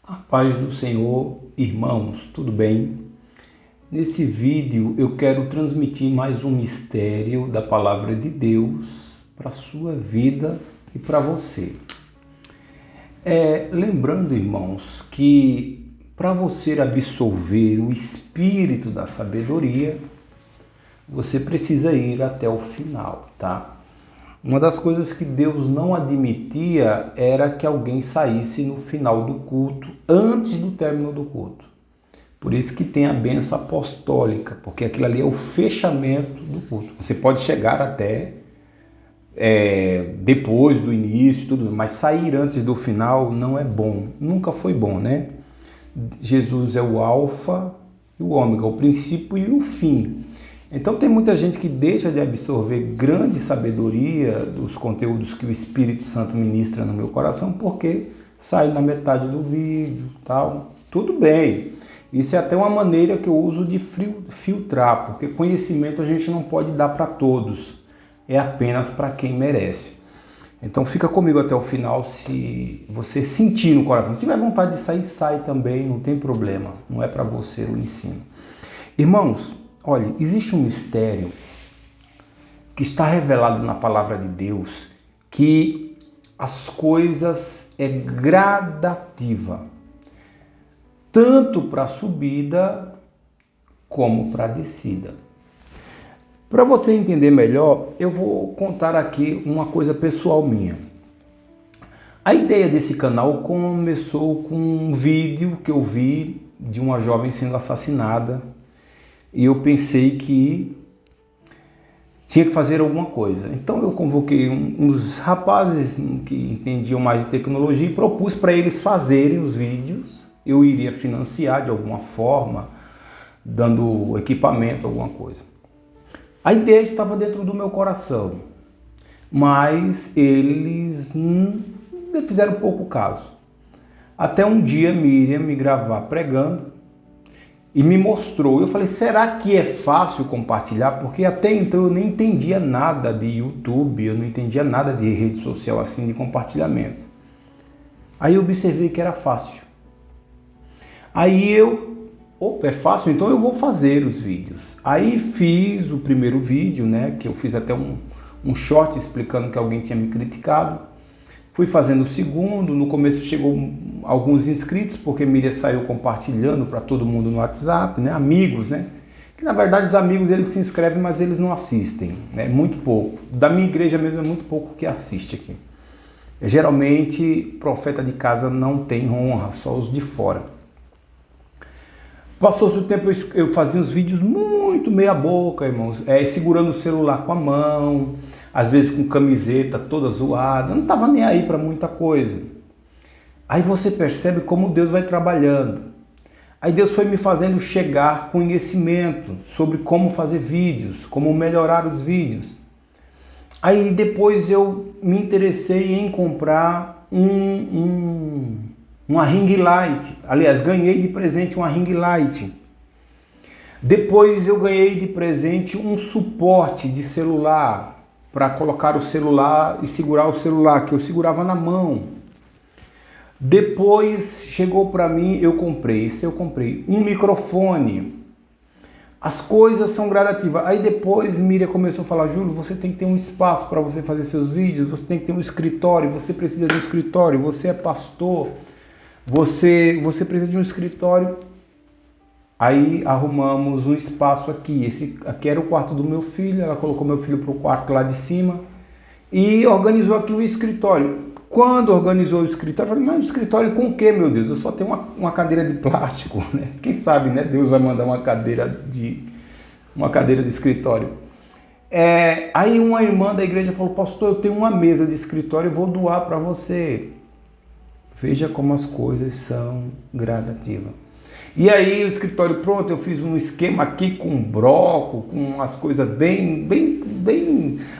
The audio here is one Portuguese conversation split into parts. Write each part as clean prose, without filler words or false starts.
A paz do Senhor, irmãos, tudo bem? Nesse vídeo eu quero transmitir mais um mistério da Palavra de Deus para a sua vida e para você. Lembrando, irmãos, que para você absorver o espírito da sabedoria, você precisa ir até o final, tá? Uma das coisas que Deus não admitia era que alguém saísse no final do culto, antes do término do culto. Por isso que tem a bênção apostólica, porque aquilo ali é o fechamento do culto. Você pode chegar até depois do início, tudo, mas sair antes do final não é bom. Nunca foi bom, né? Jesus é o alfa e o ômega, o princípio e o fim. Então tem muita gente que deixa de absorver grande sabedoria dos conteúdos que o Espírito Santo ministra no meu coração porque sai na metade do vídeo, tal. Tudo bem. Isso é até uma maneira que eu uso de filtrar, porque conhecimento a gente não pode dar para todos, é apenas para quem merece. Então fica comigo até o final se você sentir no coração. Se tiver vontade de sair, sai também, não tem problema. Não é para você o ensino. Irmãos, olha, existe um mistério que está revelado na palavra de Deus, que as coisas é gradativa, tanto para a subida como para a descida. Para você entender melhor, eu vou contar aqui uma coisa pessoal minha. A ideia desse canal começou com um vídeo que eu vi de uma jovem sendo assassinada. E eu pensei que tinha que fazer alguma coisa. Então eu convoquei uns rapazes que entendiam mais de tecnologia e propus para eles fazerem os vídeos. Eu iria financiar de alguma forma, dando equipamento, alguma coisa. A ideia estava dentro do meu coração, mas eles não fizeram pouco caso. Até um dia Miriam me gravar pregando, e me mostrou. Eu falei, será que é fácil compartilhar? Porque até então eu nem entendia nada de YouTube, eu não entendia nada de rede social assim, de compartilhamento. Aí eu observei que era fácil. Aí é fácil, então eu vou fazer os vídeos. Aí fiz o primeiro vídeo, né, que eu fiz até um short explicando que alguém tinha me criticado. Fui fazendo o segundo, no começo chegou alguns inscritos, porque Miriam saiu compartilhando para todo mundo no WhatsApp, né? Amigos, né? Que na verdade os amigos eles se inscrevem, mas eles não assistem, né? Muito pouco. Da minha igreja mesmo é muito pouco que assiste aqui. Geralmente, profeta de casa não tem honra, só os de fora. Passou-se o tempo, eu fazia uns vídeos muito meia boca, irmãos, segurando o celular com a mão, às vezes com camiseta toda zoada, não estava nem aí para muita coisa. Aí você percebe como Deus vai trabalhando. Aí Deus foi me fazendo chegar conhecimento sobre como fazer vídeos, como melhorar os vídeos. Aí depois eu me interessei em comprar uma ring light. Aliás, ganhei de presente uma ring light. Depois eu ganhei de presente um suporte de celular, para colocar o celular e segurar o celular, que eu segurava na mão. Depois chegou para mim, eu comprei um microfone. As coisas são gradativas. Aí depois Miriam começou a falar, Júlio, você tem que ter um espaço para você fazer seus vídeos, você tem que ter um escritório, você precisa de um escritório, você é pastor, você precisa de um escritório. Aí arrumamos um espaço aqui. Esse aqui era o quarto do meu filho. Ela colocou meu filho para o quarto lá de cima e organizou aqui o escritório. Quando organizou o escritório, eu falei, mas o escritório com o quê, meu Deus? Eu só tenho uma cadeira de plástico, né? Quem sabe, né? Deus vai mandar uma cadeira de escritório. Aí uma irmã da igreja falou, pastor, eu tenho uma mesa de escritório e vou doar para você. Veja como as coisas são gradativas. E aí o escritório pronto, eu fiz um esquema aqui com broco, com as coisas bem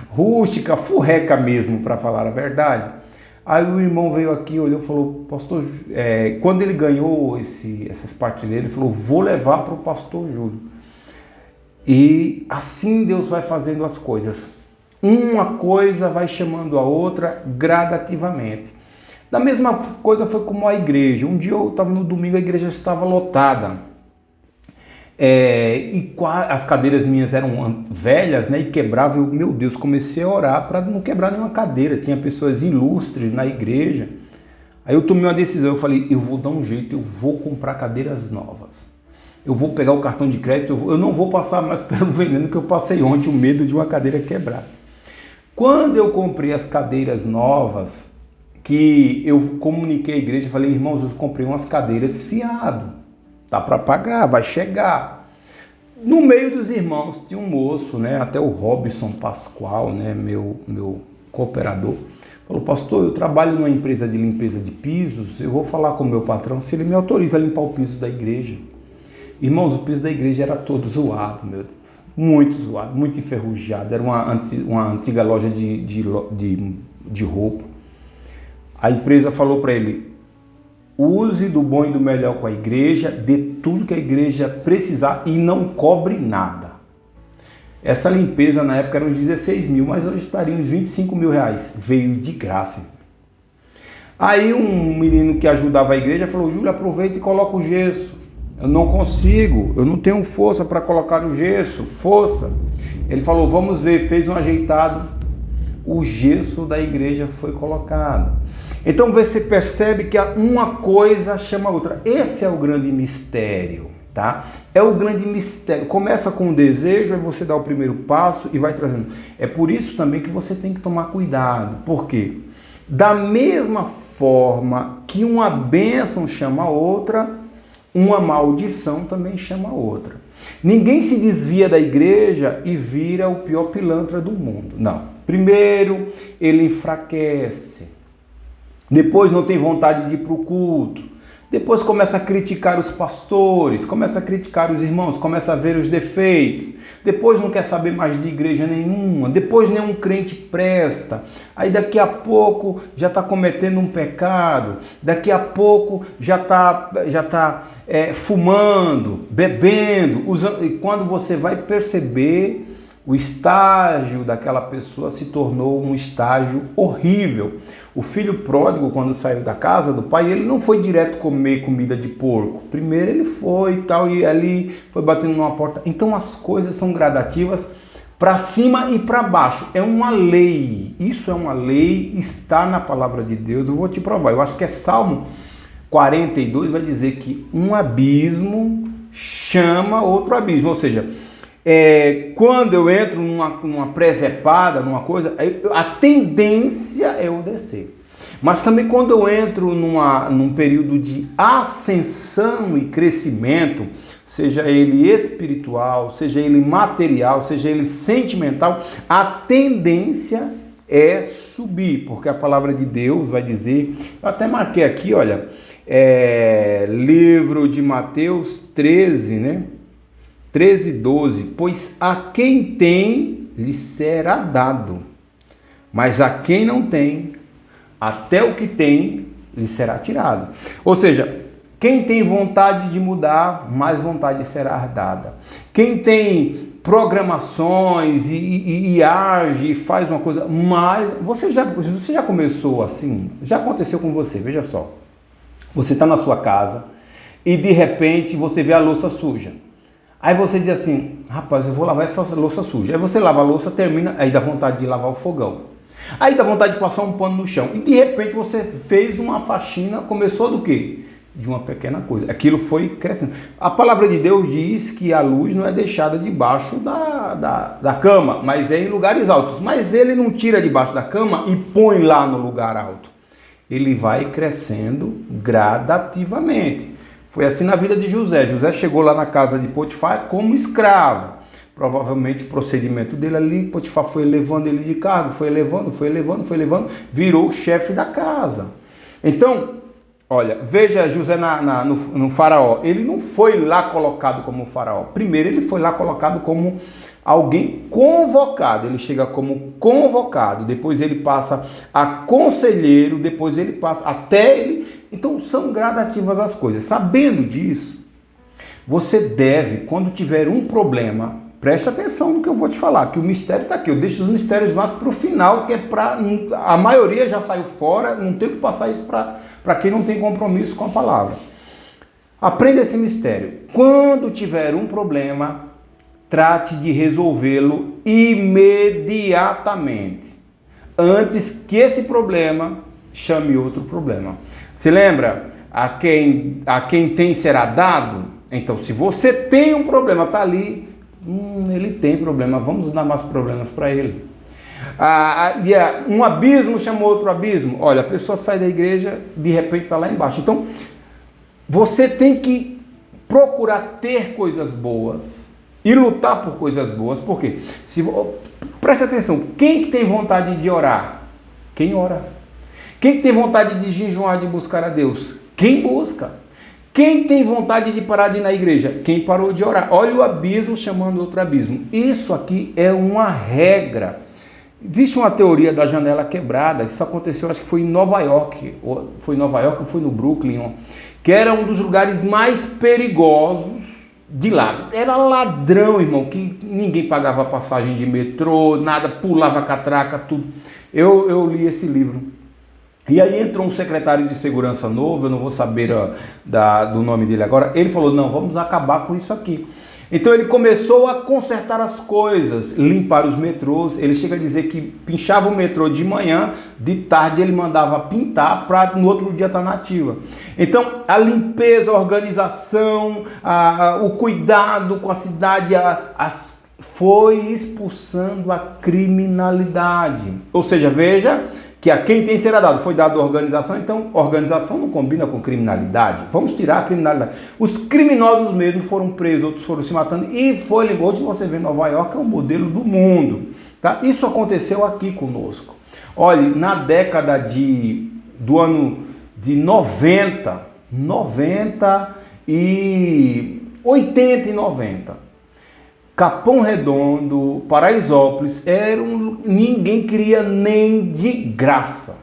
rústica, furreca mesmo, para falar a verdade. Aí o irmão veio aqui, olhou e falou, pastor, quando ele ganhou essas partilheiras, ele falou, vou levar para o pastor Júlio. E assim Deus vai fazendo as coisas. Uma coisa vai chamando a outra gradativamente. Da mesma coisa foi como a igreja. Um dia eu estava no domingo, a igreja estava lotada. As cadeiras minhas eram velhas, né, e quebravam. Meu Deus, comecei a orar para não quebrar nenhuma cadeira. Tinha pessoas ilustres na igreja. Aí eu tomei uma decisão, eu falei, eu vou dar um jeito, eu vou comprar cadeiras novas. Eu vou pegar o cartão de crédito, eu não vou passar mais pelo veneno que eu passei ontem, o medo de uma cadeira quebrar. Quando eu comprei as cadeiras novas, que eu comuniquei à igreja, falei, irmãos, eu comprei umas cadeiras fiado, tá para pagar, vai chegar. No meio dos irmãos tinha um moço, né, até o Robson Pascoal, né, meu cooperador, falou, pastor, eu trabalho numa empresa de limpeza de pisos, eu vou falar com o meu patrão se ele me autoriza a limpar o piso da igreja. Irmãos, o piso da igreja era todo zoado, meu Deus, muito zoado, muito enferrujado, era uma antiga loja de roupa. A empresa falou para ele, use do bom e do melhor com a igreja, dê tudo que a igreja precisar e não cobre nada. Essa limpeza na época era uns 16 mil, mas hoje estaria uns 25 mil reais. Veio de graça. Aí um menino que ajudava a igreja falou, Júlio, aproveita e coloca o gesso. Eu não consigo, eu não tenho força para colocar o gesso, força. Ele falou, vamos ver, fez um ajeitado, o gesso da igreja foi colocado. Então você percebe que uma coisa chama a outra. Esse é o grande mistério, tá? É o grande mistério. Começa com um desejo, aí você dá o primeiro passo e vai trazendo. É por isso também que você tem que tomar cuidado. Por quê? Da mesma forma que uma bênção chama a outra, uma maldição também chama a outra. Ninguém se desvia da igreja e vira o pior pilantra do mundo. Não. Primeiro, ele enfraquece. Depois não tem vontade de ir para o culto. Depois começa a criticar os pastores, começa a criticar os irmãos, começa a ver os defeitos. Depois não quer saber mais de igreja nenhuma. Depois nenhum crente presta. Aí daqui a pouco já está cometendo um pecado. Daqui a pouco já tá fumando, bebendo, usando. E quando você vai perceber, o estágio daquela pessoa se tornou um estágio horrível. O filho pródigo, quando saiu da casa do pai, ele não foi direto comer comida de porco. Primeiro ele foi e tal, e ali foi batendo numa porta. Então as coisas são gradativas para cima e para baixo. É uma lei. Isso é uma lei, está na palavra de Deus. Eu vou te provar. Eu acho que é Salmo 42, vai dizer que um abismo chama outro abismo. Ou seja, quando eu entro numa presepada, numa coisa, a tendência é eu descer. Mas também quando eu entro num período de ascensão e crescimento, seja ele espiritual, seja ele material, seja ele sentimental, a tendência é subir, porque a palavra de Deus vai dizer, eu até marquei aqui, olha, livro de Mateus 13, né? 13, 12, pois a quem tem, lhe será dado, mas a quem não tem, até o que tem, lhe será tirado. Ou seja, quem tem vontade de mudar, mais vontade será dada. Quem tem programações e age e faz uma coisa, mais... Você já começou assim? Já aconteceu com você, veja só. Você está na sua casa e de repente você vê a louça suja. Aí você diz assim, rapaz, eu vou lavar essa louça suja. Aí você lava a louça, termina, aí dá vontade de lavar o fogão. Aí dá vontade de passar um pano no chão. E de repente você fez uma faxina, começou do quê? De uma pequena coisa. Aquilo foi crescendo. A palavra de Deus diz que a luz não é deixada debaixo da cama, mas é em lugares altos. Mas ele não tira debaixo da cama e põe lá no lugar alto. Ele vai crescendo gradativamente. Foi assim na vida de José. José chegou lá na casa de Potifar como escravo. Provavelmente o procedimento dele ali, Potifar foi elevando ele de cargo, foi elevando, virou o chefe da casa. Então, olha, veja José no faraó. Ele não foi lá colocado como faraó. Primeiro ele foi lá colocado como alguém convocado. Ele chega como convocado, depois ele passa a conselheiro, depois ele passa até ele... Então são gradativas as coisas. Sabendo disso, você deve, quando tiver um problema, Preste atenção no que eu vou te falar, que o mistério está aqui. Eu deixo os mistérios mais para o final, que é para... A maioria já saiu fora, não tem que passar isso para quem não tem compromisso com a palavra. Aprenda esse mistério. Quando tiver um problema, trate de resolvê-lo imediatamente, antes que esse problema chame outro problema. Se lembra? A quem tem será dado? Então, se você tem um problema, está ali, ele tem problema, vamos dar mais problemas para ele. Um abismo chamou outro abismo. Olha, a pessoa sai da igreja, de repente está lá embaixo. Então, você tem que procurar ter coisas boas e lutar por coisas boas. Por quê? Preste atenção, quem que tem vontade de orar? Quem ora. Quem que tem vontade de jejuar, de buscar a Deus? Quem busca. Quem tem vontade de parar de ir na igreja? Quem parou de orar. Olha o abismo chamando outro abismo. Isso aqui é uma regra. Existe uma teoria da janela quebrada. Isso aconteceu, acho que foi em Nova York. Foi em Nova York ou foi no Brooklyn, que era um dos lugares mais perigosos de lá. Era ladrão, irmão, que ninguém pagava passagem de metrô, nada, pulava catraca, tudo. Eu li esse livro. E aí entrou um secretário de segurança novo, eu não vou saber do nome dele agora. Ele falou, não, vamos acabar com isso aqui. Então ele começou a consertar as coisas, limpar os metrôs. Ele chega a dizer que pinchava o metrô de manhã, de tarde ele mandava pintar para no outro dia estar na ativa. Então a limpeza, a organização, o cuidado com a cidade, foi expulsando a criminalidade. Ou seja, veja que a quem tem será dado, foi dado a organização, então organização não combina com criminalidade, vamos tirar a criminalidade. Os criminosos mesmo foram presos, outros foram se matando, e hoje você vê Nova York é um modelo do mundo, tá? Isso aconteceu aqui conosco. Olha, na década do ano de 80 e 90, Capão Redondo, Paraisópolis, ninguém queria nem de graça,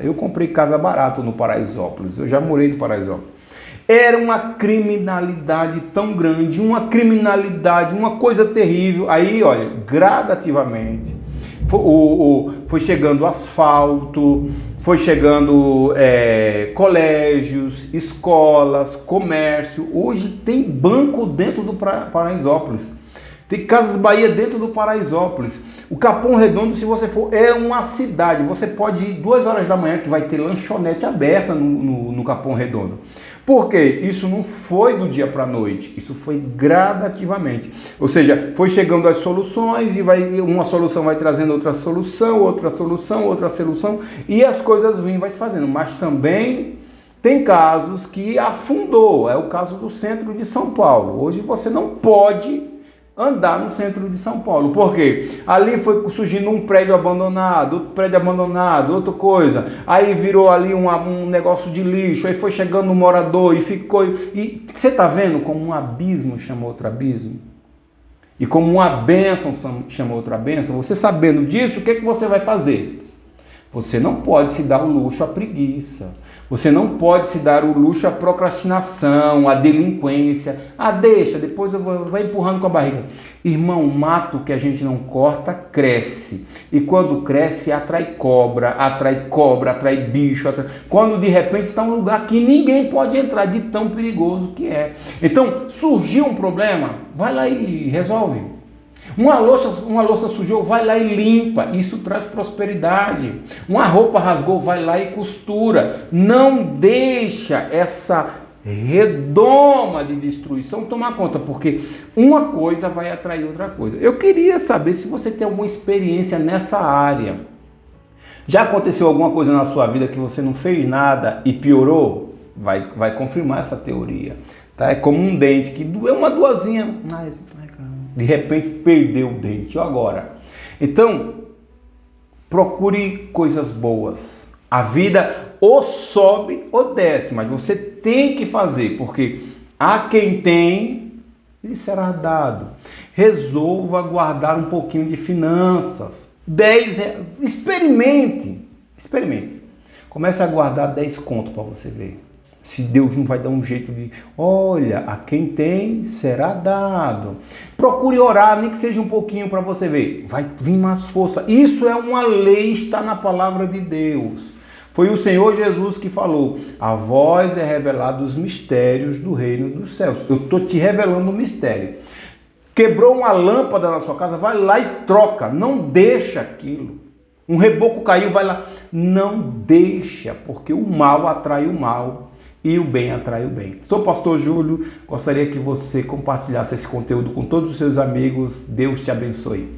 Eu comprei casa barata no Paraisópolis, eu já morei no Paraisópolis. Era uma criminalidade tão grande, uma coisa terrível. Aí, olha, gradativamente, foi chegando asfalto, foi chegando colégios, escolas, comércio. Hoje tem banco dentro do Paraisópolis. Tem Casas Bahia dentro do Paraisópolis. O Capão Redondo, se você for, é uma cidade. Você pode ir 2 horas da manhã que vai ter lanchonete aberta no Capão Redondo. Por quê? Isso não foi do dia para a noite, isso foi gradativamente. Ou seja, foi chegando as soluções e uma solução vai trazendo outra solução, e as coisas vai se fazendo. Mas também tem casos que afundou, é o caso do centro de São Paulo. Hoje você não pode andar no centro de São Paulo. Por quê? Ali foi surgindo um prédio abandonado, outro prédio abandonado, outra coisa. Aí virou ali um negócio de lixo, aí foi chegando um morador e ficou... E você está vendo como um abismo chama outro abismo? E como uma bênção chama outra bênção? Você sabendo disso, o que você vai fazer? Você não pode se dar o luxo à preguiça. Você não pode se dar o luxo à procrastinação, à delinquência. Deixa, depois vai empurrando com a barriga. Irmão, o mato que a gente não corta, cresce. E quando cresce, atrai cobra, atrai bicho. Quando de repente está um lugar que ninguém pode entrar, de tão perigoso que é. Então, surgiu um problema, vai lá e resolve. Uma louça sujou, vai lá e limpa, isso traz prosperidade. Uma roupa rasgou, vai lá e costura. Não deixa essa redoma de destruição tomar conta, porque uma coisa vai atrair outra coisa. Eu queria saber se você tem alguma experiência nessa área. Já aconteceu alguma coisa na sua vida que você não fez nada e piorou? Vai confirmar essa teoria. Tá? É como um dente que doeu uma dorzinha, mas de repente perdeu o dente. E agora? Então, procure coisas boas. A vida ou sobe ou desce, mas você tem que fazer, porque a quem tem, lhe será dado. Resolva guardar um pouquinho de finanças. 10 reais. Experimente. Comece a guardar 10 conto para você ver. Se Deus não vai dar um jeito de, olha, a quem tem será dado. Procure orar, nem que seja um pouquinho para você ver. Vai vir mais força. Isso é uma lei, está na palavra de Deus. Foi o Senhor Jesus que falou, a vós é revelado os mistérios do reino dos céus. Eu estou te revelando o mistério. Quebrou uma lâmpada na sua casa, vai lá e troca. Não deixa aquilo. Um reboco caiu, vai lá. Não deixa, porque o mal atrai o mal e o bem atrai o bem. Sou o pastor Júlio, gostaria que você compartilhasse esse conteúdo com todos os seus amigos. Deus te abençoe.